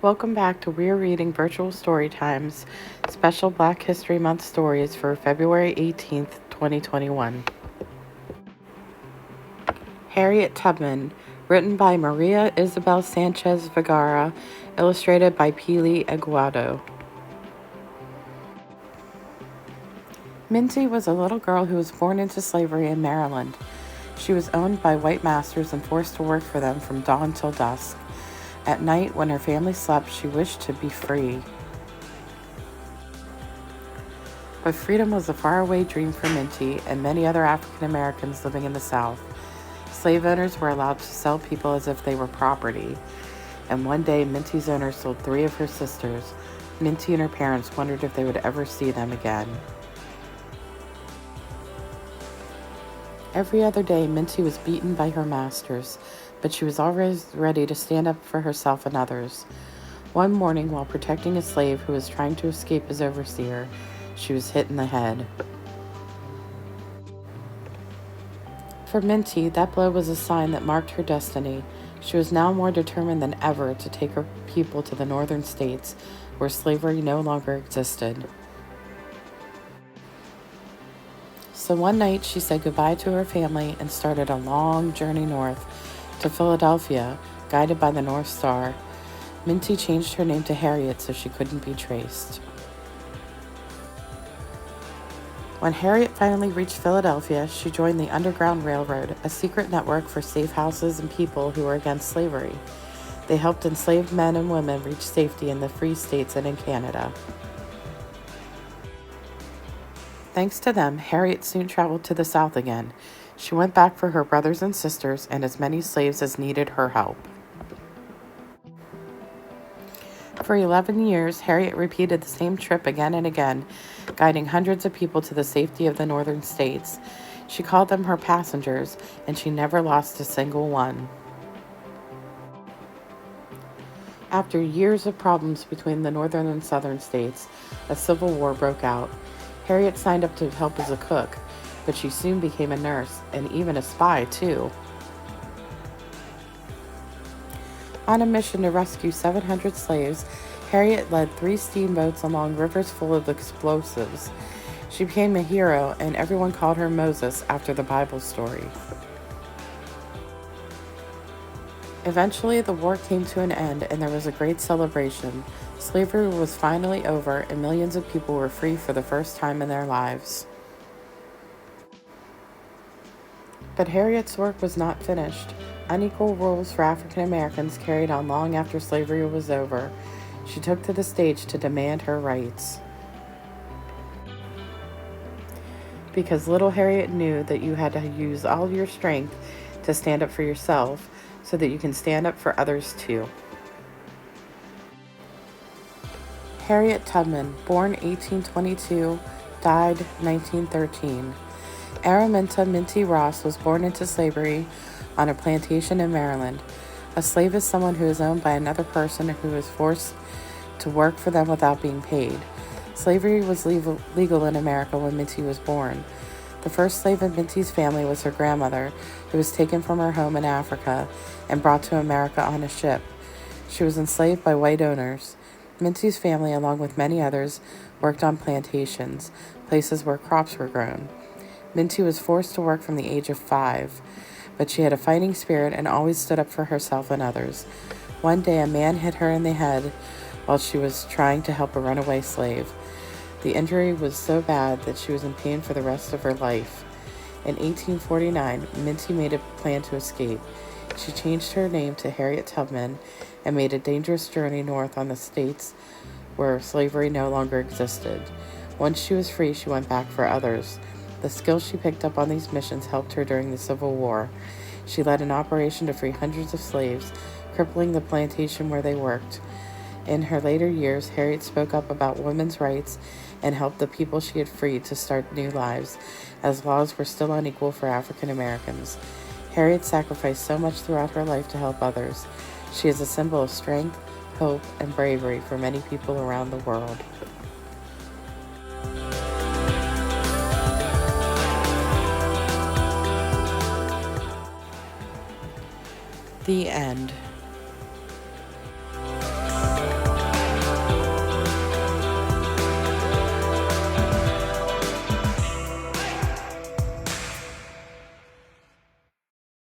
Welcome back to We're Reading Virtual Storytime's special Black History Month stories for February 18th, 2021. Harriet Tubman, written by Maria Isabel Sanchez Vegara, illustrated by Pili Aguado. Minty was a little girl who was born into slavery in Maryland. She was owned by white masters and forced to work for them from dawn till dusk. At night, when her family slept, she wished to be free. But freedom was a faraway dream for Minty and many other African Americans living in the South. Slave owners were allowed to sell people as if they were property. And one day, Minty's owner sold 3 of her sisters. Minty and her parents wondered if they would ever see them again. Every other day, Minty was beaten by her masters, but she was always ready to stand up for herself and others. One morning, while protecting a slave who was trying to escape his overseer, she was hit in the head. For Minty, that blow was a sign that marked her destiny. She was now more determined than ever to take her people to the northern states, where slavery no longer existed. So one night, she said goodbye to her family and started a long journey north to Philadelphia, guided by the North Star. Minty changed her name to Harriet so she couldn't be traced. When Harriet finally reached Philadelphia, she joined the Underground Railroad, a secret network for safe houses and people who were against slavery. They helped enslaved men and women reach safety in the free states and in Canada. Thanks to them, Harriet soon traveled to the South again. She went back for her brothers and sisters and as many slaves as needed her help. For 11 years, Harriet repeated the same trip again and again, guiding hundreds of people to the safety of the northern states. She called them her passengers, and she never lost a single one. After years of problems between the northern and southern states, a civil war broke out. Harriet signed up to help as a cook, but she soon became a nurse and even a spy, too. On a mission to rescue 700 slaves, Harriet led 3 steamboats along rivers full of explosives. She became a hero, and everyone called her Moses after the Bible story. Eventually, the war came to an end, and there was a great celebration. Slavery was finally over, and millions of people were free for the first time in their lives. But Harriet's work was not finished. Unequal rules for African Americans carried on long after slavery was over. She took to the stage to demand her rights. Because little Harriet knew that you had to use all your strength to stand up for yourself so that you can stand up for others too. Harriet Tubman, born 1822, died 1913. Araminta Minty Ross was born into slavery on a plantation in Maryland. A slave is someone who is owned by another person who is forced to work for them without being paid. Slavery was legal in America when Minty was born. The first slave in Minty's family was her grandmother, who was taken from her home in Africa and brought to America on a ship. She was enslaved by white owners. Minty's family, along with many others, worked on plantations, places where crops were grown. Minty was forced to work from the age of 5, but she had a fighting spirit and always stood up for herself and others. One day, a man hit her in the head while she was trying to help a runaway slave. The injury was so bad that she was in pain for the rest of her life. In 1849, Minty made a plan to escape. She changed her name to Harriet Tubman and made a dangerous journey north on the states where slavery no longer existed. Once she was free, she went back for others. The skills she picked up on these missions helped her during the Civil War. She led an operation to free hundreds of slaves, crippling the plantation where they worked. In her later years, Harriet spoke up about women's rights and helped the people she had freed to start new lives, as laws were still unequal for African Americans. Harriet sacrificed so much throughout her life to help others. She is a symbol of strength, hope, and bravery for many people around the world. The end.